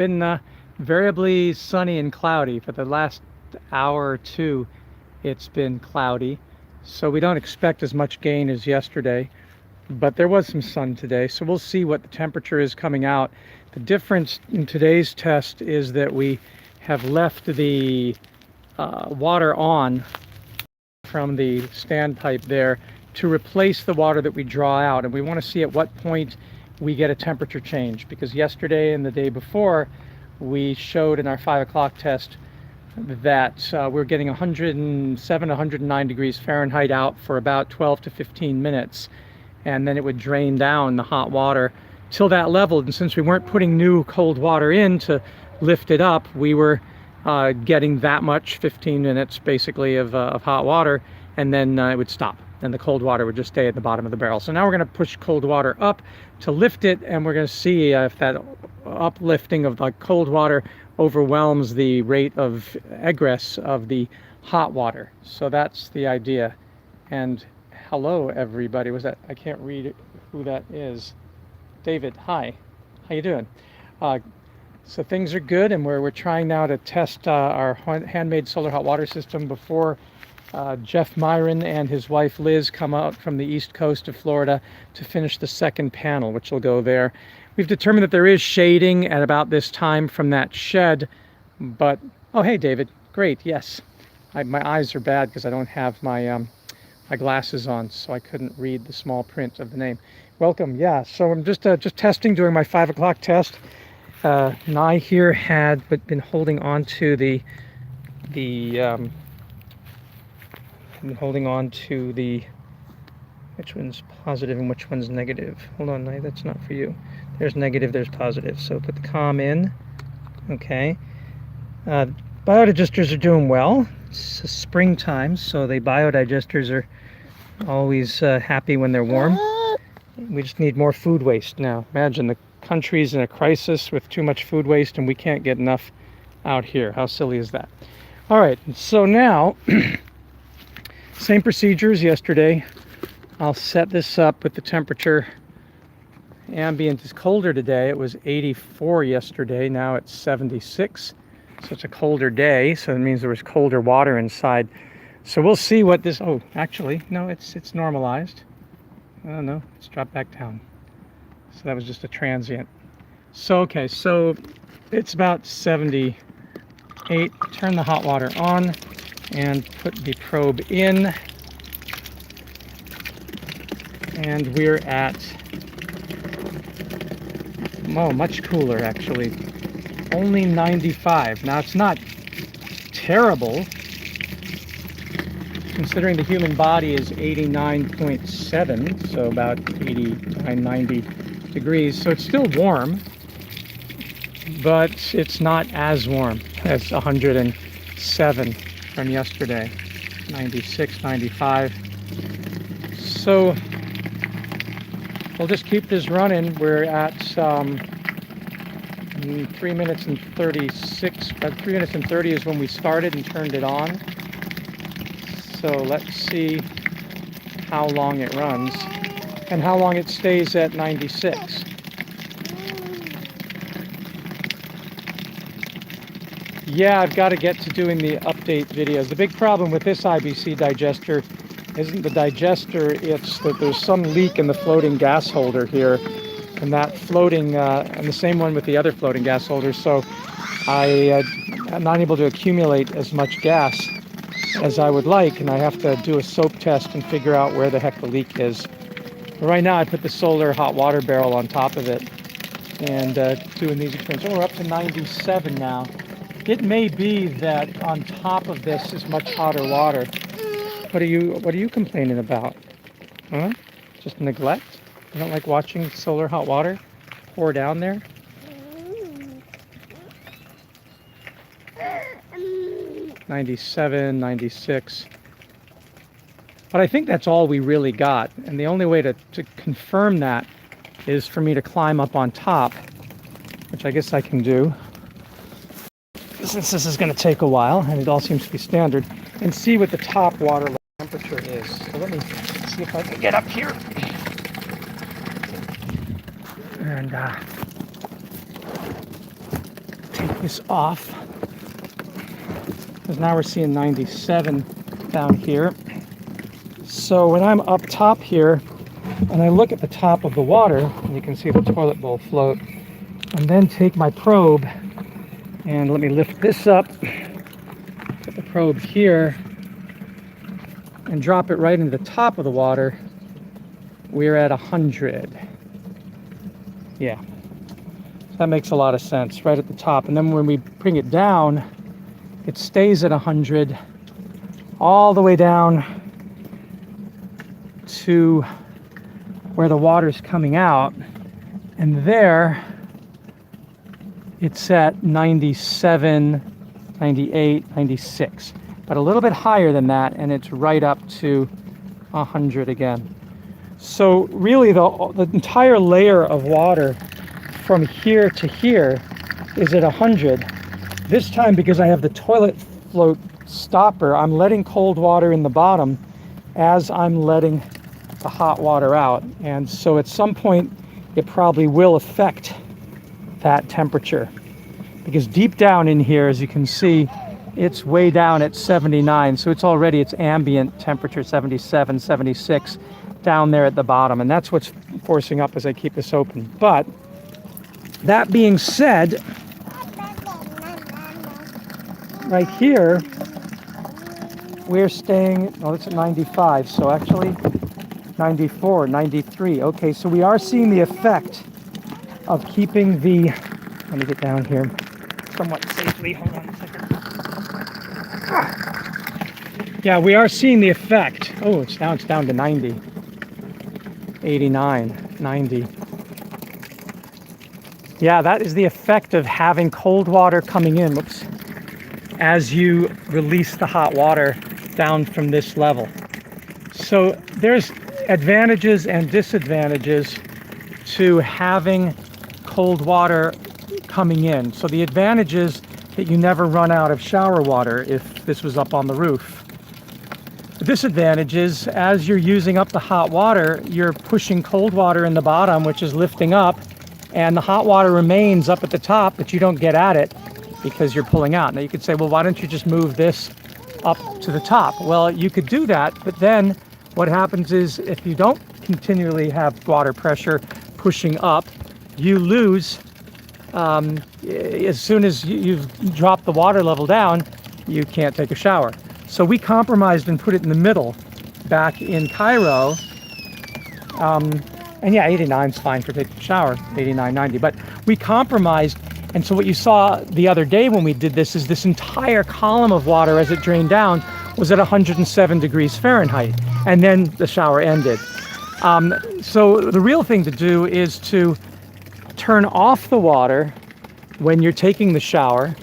Been variably sunny and cloudy for the last hour or two. It's been cloudy, so we don't expect as much gain as yesterday, but there was some sun today, so we'll see what the temperature is coming out. The difference in today's test is that we have left the water on from the standpipe there to replace the water that we draw out, and we want to see at what point we get a temperature change, because yesterday and the day before we showed in our 5 o'clock test that we're getting 107 109 degrees Fahrenheit out for about 12 to 15 minutes, and then it would drain down the hot water till that level. And since we weren't putting new cold water in to lift it up, we were getting that much, 15 minutes basically of hot water, and then it would stop, and the cold water would just stay at the bottom of the barrel. So now we're going to push cold water up to lift it, and we're going to see if that uplifting of the cold water overwhelms the rate of egress of the hot water. So that's the idea. And hello everybody. Was that, I can't read who that is. David, hi. How you doing? So things are good, and we're trying now to test our handmade solar hot water system before Jeff Myron and his wife Liz come out from the east coast of Florida to finish the second panel, which will go there. We've determined that there is shading at about this time from that shed, but oh hey David, great, yes. My eyes are bad because I don't have my my glasses on, so I couldn't read the small print of the name. Welcome. Yeah, so I'm just testing, doing my 5 o'clock test. Nye here had been holding on to the which one's positive and which one's negative. Hold on, Nye, that's not for you. There's negative, there's positive. So put the COM in. Okay. Biodigesters are doing well. It's springtime, so the biodigesters are always happy when they're warm. We just need more food waste now. Imagine the country's in a crisis with too much food waste, and we can't get enough out here. How silly is that? All right, so now, same procedure as yesterday. I'll set this up with the temperature. Ambient is colder today. It was 84 yesterday. Now it's 76. So it's a colder day. So it means there was colder water inside. So we'll see what this. Oh, actually, no, it's normalized. Oh no, it's dropped back down. So that was just a transient. So okay, so it's about 78. Turn the hot water on and put the probe in. And we're at, oh, much cooler actually. Only 95. Now it's not terrible, considering the human body is 89.7, so about 89, 90 degrees. So it's still warm, but it's not as warm as 107 from yesterday. 96, 95. So we'll just keep this running. We're at 3 minutes and 36. About 3 minutes and 30 is when we started and turned it on. So let's see how long it runs and how long it stays at 96. Yeah, I've got to get to doing the update videos. The big problem with this IBC digester isn't the digester, it's that there's some leak in the floating gas holder here, and that floating, and the same one with the other floating gas holders, so I'm not able to accumulate as much gas as I would like, and I have to do a soap test and figure out where the heck the leak is. But right now I put the solar hot water barrel on top of it and doing these experiments. Oh, we're up to 97 now. It may be that on top of this is much hotter water. What are you complaining about? Huh? Just neglect? You don't like watching solar hot water pour down there? 97, 96. But I think that's all we really got. And the only way to confirm that is for me to climb up on top, which I guess I can do, since this is going to take a while and it all seems to be standard, and see what the top water temperature is. So let me see if I can get up here. And take this off, because now we're seeing 97 down here. So when I'm up top here, and I look at the top of the water, and you can see the toilet bowl float, and then take my probe, and let me lift this up, put the probe here, and drop it right into the top of the water, we're at 100. Yeah, that makes a lot of sense, right at the top. And then when we bring it down, it stays at 100 all the way down to where the water's coming out, and there it's at 97, 98, 96, but a little bit higher than that, and it's right up to 100 again. So really the entire layer of water from here to here is at 100. This time, because I have the toilet float stopper, I'm letting cold water in the bottom as I'm letting the hot water out, and so at some point it probably will affect that temperature, because deep down in here, as you can see, it's way down at 79, so it's already its ambient temperature, 77, 76 down there at the bottom, and that's what's forcing up as I keep this open. But that being said, right here we're staying, oh, it's at 95, so actually 94, 93. Okay, so we are seeing the effect of keeping the, let me get down here somewhat safely. Hold on a second. Yeah, we are seeing the effect. Oh, it's down to 90. 89, 90. Yeah, that is the effect of having cold water coming in, whoops, as you release the hot water down from this level. So there's advantages and disadvantages to having cold water coming in. So the advantage is that you never run out of shower water if this was up on the roof. The disadvantage is, as you're using up the hot water, you're pushing cold water in the bottom, which is lifting up, and the hot water remains up at the top, but you don't get at it because you're pulling out. Now you could say, well, why don't you just move this up to the top? Well, you could do that, but then what happens is, if you don't continually have water pressure pushing up, you lose, as soon as you've dropped the water level down, you can't take a shower. So we compromised and put it in the middle back in Cairo. And yeah, 89 is fine for taking a shower, 89, 90, but we compromised. And so what you saw the other day when we did this is this entire column of water, as it drained down, was at 107 degrees Fahrenheit. And then the shower ended. So the real thing to do is to turn off the water when you're taking the shower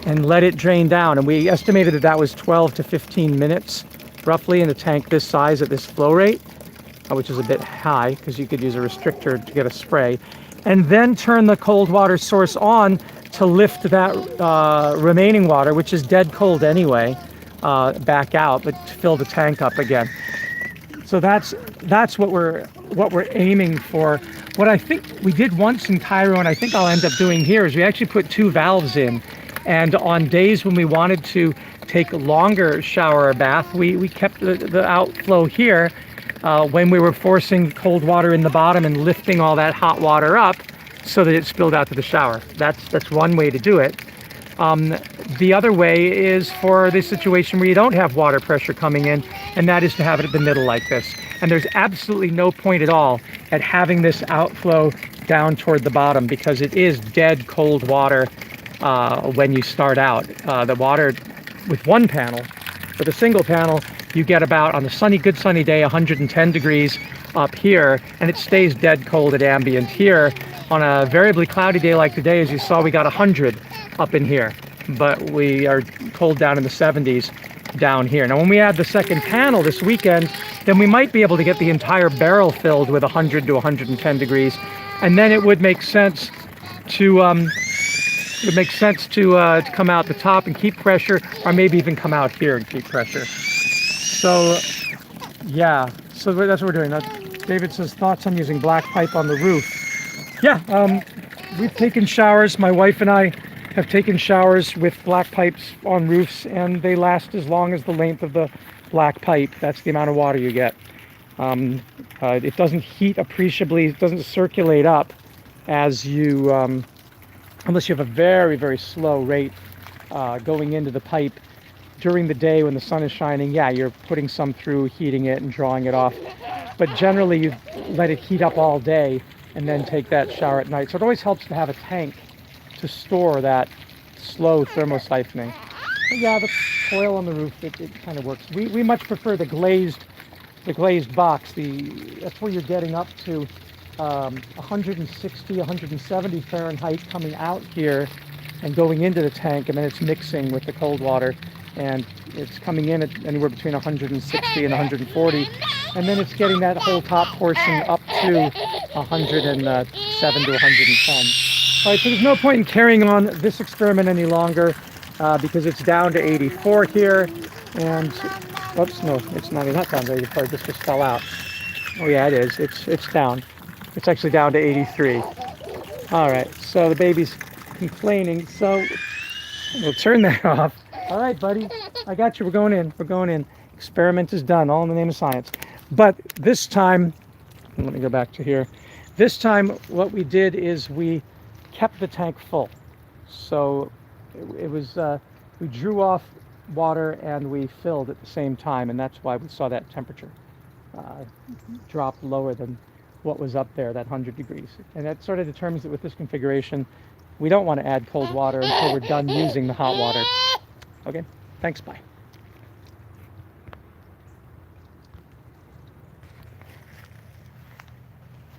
and let it drain down. And we estimated that that was 12 to 15 minutes, roughly, in a tank this size at this flow rate, which is a bit high because you could use a restrictor to get a spray. And then turn the cold water source on to lift that remaining water, which is dead cold anyway, back out, but to fill the tank up again. So that's what we're aiming for. What I think we did once in Cairo, and I think I'll end up doing here, is we actually put 2 valves in. And on days when we wanted to take a longer shower or bath, we kept the outflow here when we were forcing cold water in the bottom and lifting all that hot water up so that it spilled out to the shower. That's one way to do it. The other way is for the situation where you don't have water pressure coming in, and that is to have it at the middle like this. And there's absolutely no point at all at having this outflow down toward the bottom, because it is dead cold water when you start out. The water with one panel, with a single panel, you get about, on a good sunny day, 110 degrees up here, and it stays dead cold at ambient here. On a variably cloudy day like today, as you saw, we got 100 up in here, but we are cold down in the 70s down here. Now, when we add the second panel this weekend, then we might be able to get the entire barrel filled with 100 to 110 degrees, and then it would make sense to come out the top and keep pressure, or maybe even come out here and keep pressure. So yeah, so that's what we're doing. Now, David says, thoughts on using black pipe on the roof? Yeah, we've taken showers, my wife and I, have taken showers with black pipes on roofs, and they last as long as the length of the black pipe. That's the amount of water you get. It doesn't heat appreciably, it doesn't circulate up as you, unless you have a very, very slow rate going into the pipe. During the day when the sun is shining, yeah, you're putting some through, heating it and drawing it off. But generally you let it heat up all day and then take that shower at night. So it always helps to have a tank to store that slow thermosiphoning. But yeah, the coil on the roof, it kind of works. We much prefer the glazed box. That's where you're getting up to 160, 170 Fahrenheit coming out here and going into the tank, and then it's mixing with the cold water, and it's coming in at anywhere between 160 and 140, and then it's getting that whole top portion up to 107 to 110. All right, so there's no point in carrying on this experiment any longer because it's down to 84 here, and oops, no, it's not down to 84, this just fell out. Oh yeah, it is, it's down. It's actually down to 83. All right, so the baby's complaining, so we'll turn that off. All right, buddy, I got you. We're going in. Experiment is done, all in the name of science. But this time, let me go back to here. This time, what we did is we kept the tank full. So it was, we drew off water and we filled at the same time, and that's why we saw that temperature drop lower than what was up there, that 100 degrees. And that sort of determines that with this configuration, we don't want to add cold water until we're done using the hot water. Okay, thanks, bye.